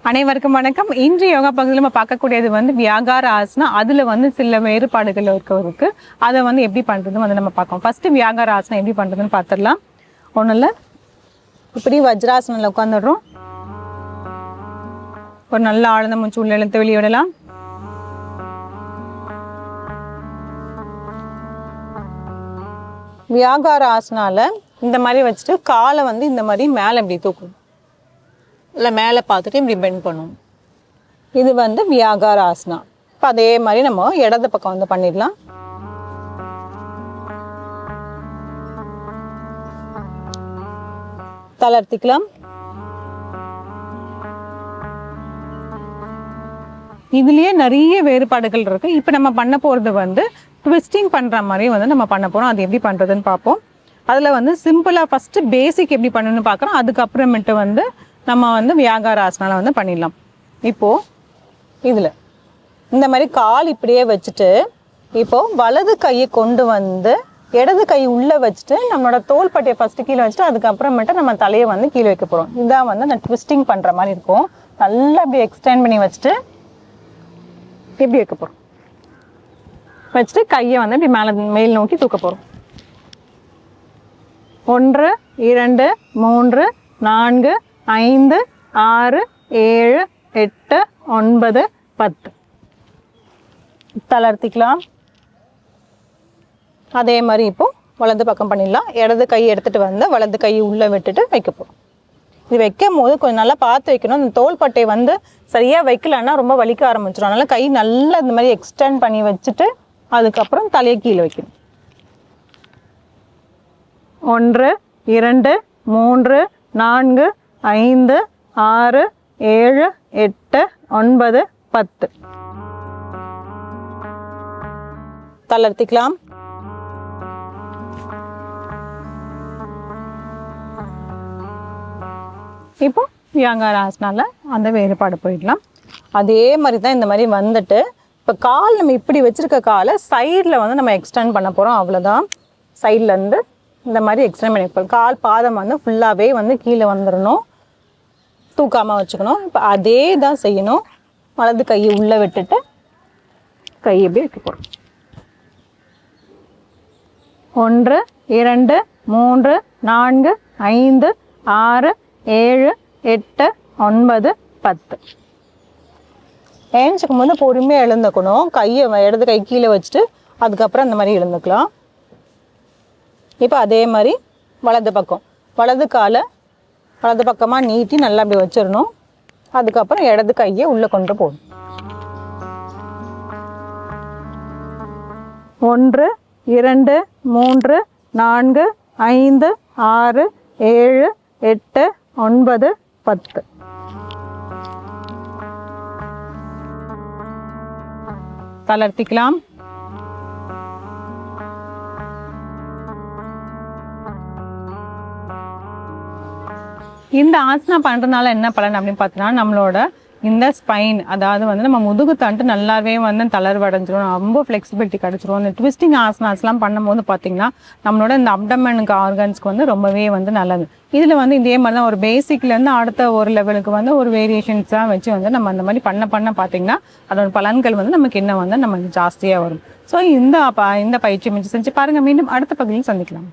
அனைவருக்கும் வணக்கம். இன்று யோகா பகுதியில் நம்ம பார்க்கக்கூடியது வியாகார ஆசனா. அதில் சில வேறுபாடுகள் இருக்கு. அதை எப்படி பண்ணுறதுன்னு நம்ம பார்க்கலாம். ஃபஸ்ட்டு வியாகார ஆசனம் எப்படி பண்ணுறதுன்னு பார்த்துடலாம். ஒன்றும் இல்லை, இப்படி வஜ்ராசனில் உட்காந்துடுறோம். ஒரு நல்ல ஆழ்ந்த மூச்சு உள்ள இழுத்து வெளியே விடலாம். வியாகார ஆசனால இந்த மாதிரி வச்சுட்டு காலை இந்த மாதிரி மேலே இப்படி தூக்கணும், இல்லை மேலே பார்த்துட்டு இப்படி பெண்ட் பண்ணும். இது வியாகார ஆசனா. இப்போ அதே மாதிரி நம்ம இடது பக்கம் பண்ணிடலாம். தளர்த்திக்கலாம். இதுலயே நிறைய வேறுபாடுகள் இருக்கு. இப்போ நம்ம பண்ண போகிறது ட்விஸ்டிங் பண்ணுற மாதிரி நம்ம பண்ண போகிறோம். அது எப்படி பண்ணுறதுன்னு பார்ப்போம். அதில் சிம்பிளாக ஃபஸ்ட்டு பேசிக் எப்படி பண்ணணும்னு பார்க்குறோம். அதுக்கப்புறமேட்டு நம்ம வியாகார ஆசனால பண்ணிடலாம். இப்போது இதில் இந்த மாதிரி கால் இப்படியே வச்சுட்டு இப்போது வலது கையை கொண்டு இடது கை உள்ளே வச்சுட்டு நம்மளோட தோள்பட்டையை ஃபஸ்ட்டு கீழே வச்சுட்டு அதுக்கப்புறமேட்டு நம்ம தலையை கீழே வைக்க போகிறோம். இதான் அந்த ட்விஸ்டிங் பண்ணுற மாதிரி இருக்கும். நல்லா இப்படி எக்ஸ்டெண்ட் பண்ணி வச்சுட்டு இப்படி வைக்க போகிறோம். வச்சுட்டு கையை இப்படி மேல் நோக்கி தூக்க போகிறோம். 1 2 3 4 5 6 7 8 9 10. தளர்த்திக்கலாம். அதே மாதிரி இப்போ வலது பக்கம் பண்ணிடலாம். இடது கை எடுத்துகிட்டு வலது கை உள்ளே விட்டுட்டு வைக்க போகிறோம். இது வைக்கும் போது கொஞ்சம் நல்லா பார்த்து வைக்கணும். இந்த தோள்பட்டை சரியாக வைக்கலன்னா ரொம்ப வலிக்க ஆரம்பிச்சிடும். அதனால் கை நல்லா இந்த மாதிரி எக்ஸ்டெண்ட் பண்ணி வச்சுட்டு அதுக்கப்புறம் தலையை கீழே வைக்கணும். 1 2 3 4 5 6 7 8 9 10. தளர்த்திக்கலாம். இப்போ வியாகார ஆசனால அந்த வேறுபாடு போயிடலாம். அதே மாதிரி தான் இந்த மாதிரி இப்போ கால் நம்ம இப்படி வச்சுருக்க காலை சைடில் நம்ம எக்ஸ்டெண்ட் பண்ண போகிறோம். அவ்வளோதான். சைட்லேருந்து இந்த மாதிரி எக்ஸ்டெண்ட் பண்ணி போகிறோம். கால் பாதம் ஃபுல்லாகவே கீழே வந்துடணும். தூக்காமல் வச்சுக்கணும். இப்போ அதே தான் செய்யணும். வலது கையை உள்ளே விட்டுட்டு கை எப்படி வைக்க போகிறோம். 1 2 3 4 5 6 7 8 9 10. ஏஞ்சிக்கும் போது பொறுமையாக எழுந்துக்கணும். கையை இடது கை கீழே வச்சுட்டு அதுக்கப்புறம் இந்த மாதிரி எழுந்துக்கலாம். இப்போ அதே மாதிரி வலது பக்கம் வலது காலை வலது பக்கமாக நீட்டி நல்லா அப்படி வச்சிடணும். அதுக்கப்புறம் இடது கையை உள்ளே கொண்டு போகணும். 1 2 3 4 5 6 7 8 9 10. தளர்த்திக்கலாம். இந்த ஆசனா பண்ணுறதுனால என்ன பலன் அப்படின்னு பார்த்தீங்கன்னா, நம்மளோட இந்த ஸ்பைன், அதாவது நம்ம முதுகு தண்டு நல்லாவே தளர்வடைஞ்சிரும். ரொம்ப ஃப்ளெக்சிபிலிட்டி கிடச்சிரும். இந்த ட்விஸ்டிங் ஆசனாஸ்லாம் பண்ணும்போது பார்த்தீங்கன்னா நம்மளோட இந்த அப்டமனுக்கு ஆர்கன்ஸ்க்கு ரொம்பவே நல்லது. இதில் இதே மாதிரி தான் ஒரு பேசிக்லேருந்து அடுத்த ஒரு லெவலுக்கு ஒரு வேரியேஷன்ஸாக வச்சு நம்ம அந்த மாதிரி பண்ண பார்த்தீங்கன்னா அதோட பலன்கள் நமக்கு இன்னும் நம்ம ஜாஸ்தியாக வரும். ஸோ இந்த பயிற்சி செஞ்சு பாருங்கள். மீண்டும் அடுத்த பகுதியில் சந்திக்கலாம்.